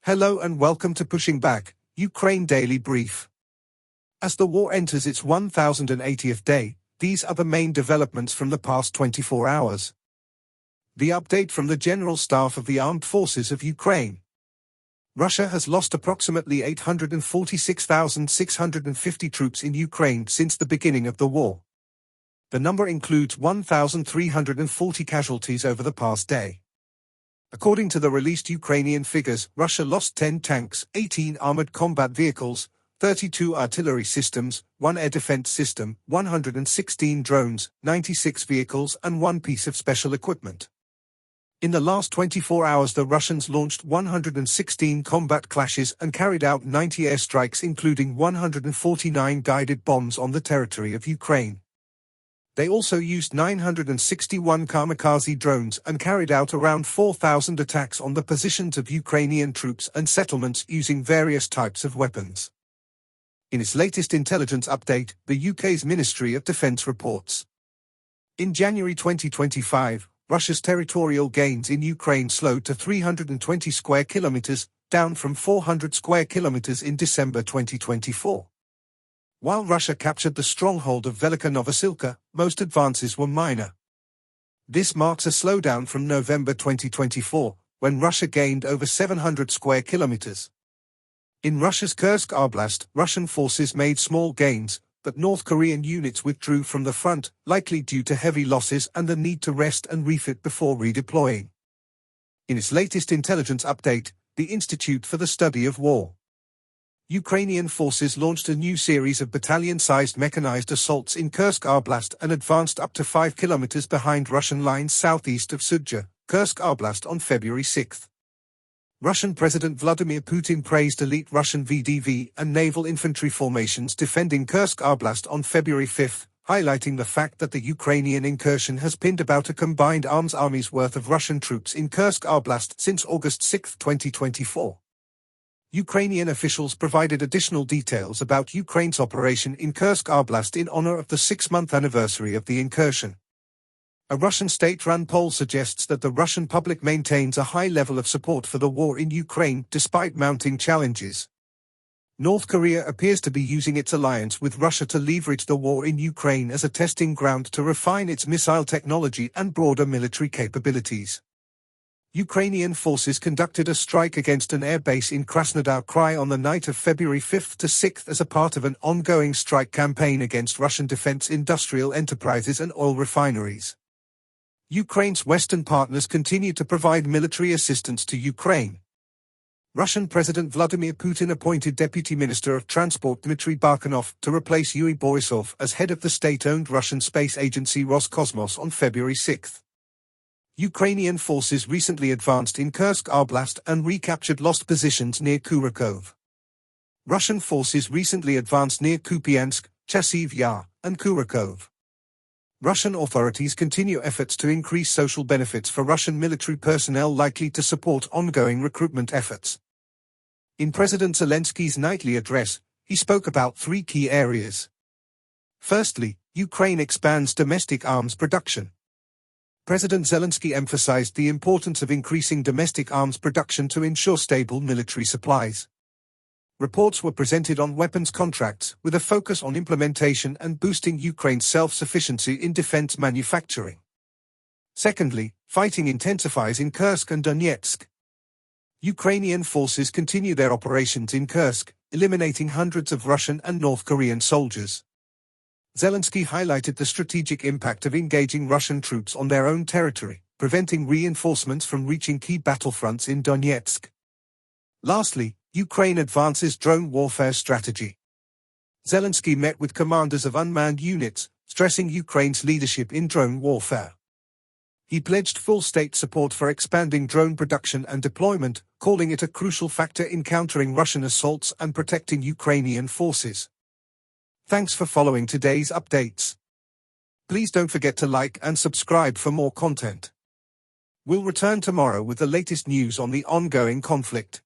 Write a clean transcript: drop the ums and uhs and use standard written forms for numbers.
Hello and welcome to Pushing Back, Ukraine Daily Brief. As the war enters its 1080th day, these are the main developments from the past 24 hours. The update from the General Staff of the Armed Forces of Ukraine. Russia has lost approximately 846,650 troops in Ukraine since the beginning of the war. The number includes 1,340 casualties over the past day. According to the released Ukrainian figures, Russia lost 10 tanks, 18 armored combat vehicles, 32 artillery systems, 1 air defense system, 116 drones, 96 vehicles and 1 piece of special equipment. In the last 24 hours the Russians launched 116 combat clashes and carried out 90 airstrikes, including 149 guided bombs on the territory of Ukraine. They also used 961 kamikaze drones and carried out around 4,000 attacks on the positions of Ukrainian troops and settlements using various types of weapons. In its latest intelligence update, the UK's Ministry of Defence reports. In January 2025, Russia's territorial gains in Ukraine slowed to 320 square kilometers, down from 400 square kilometers in December 2024. While Russia captured the stronghold of Velika Novosilka, most advances were minor. This marks a slowdown from November 2024, when Russia gained over 700 square kilometers. In Russia's Kursk Oblast, Russian forces made small gains, but North Korean units withdrew from the front, likely due to heavy losses and the need to rest and refit before redeploying. In its latest intelligence update, the Institute for the Study of War. Ukrainian forces launched a new series of battalion-sized mechanized assaults in Kursk Oblast and advanced up to 5 kilometers behind Russian lines southeast of Sudzha, Kursk Oblast on February 6. Russian President Vladimir Putin praised elite Russian VDV and naval infantry formations defending Kursk Oblast on February 5, highlighting the fact that the Ukrainian incursion has pinned about a combined arms army's worth of Russian troops in Kursk Oblast since August 6, 2024. Ukrainian officials provided additional details about Ukraine's operation in Kursk Oblast in honor of the 6-month anniversary of the incursion. A Russian state-run poll suggests that the Russian public maintains a high level of support for the war in Ukraine despite mounting challenges. North Korea appears to be using its alliance with Russia to leverage the war in Ukraine as a testing ground to refine its missile technology and broader military capabilities. Ukrainian forces conducted a strike against an air base in Krasnodar Krai on the night of February 5 to 6 as a part of an ongoing strike campaign against Russian defense industrial enterprises and oil refineries. Ukraine's Western partners continue to provide military assistance to Ukraine. Russian President Vladimir Putin appointed Deputy Minister of Transport Dmitry Barkanov to replace Yuri Borisov as head of the state-owned Russian space agency Roscosmos on February 6. Ukrainian forces recently advanced in Kursk Oblast and recaptured lost positions near Kurakov. Russian forces recently advanced near Kupiansk, Chasiv Yar, and Kurakov. Russian authorities continue efforts to increase social benefits for Russian military personnel, likely to support ongoing recruitment efforts. In President Zelensky's nightly address, he spoke about 3 key areas. Firstly, Ukraine expands domestic arms production. President Zelensky emphasized the importance of increasing domestic arms production to ensure stable military supplies. Reports were presented on weapons contracts, with a focus on implementation and boosting Ukraine's self-sufficiency in defense manufacturing. Secondly, fighting intensifies in Kursk and Donetsk. Ukrainian forces continue their operations in Kursk, eliminating hundreds of Russian and North Korean soldiers. Zelensky highlighted the strategic impact of engaging Russian troops on their own territory, preventing reinforcements from reaching key battlefronts in Donetsk. Lastly, Ukraine advances drone warfare strategy. Zelensky met with commanders of unmanned units, stressing Ukraine's leadership in drone warfare. He pledged full state support for expanding drone production and deployment, calling it a crucial factor in countering Russian assaults and protecting Ukrainian forces. Thanks for following today's updates. Please don't forget to like and subscribe for more content. We'll return tomorrow with the latest news on the ongoing conflict.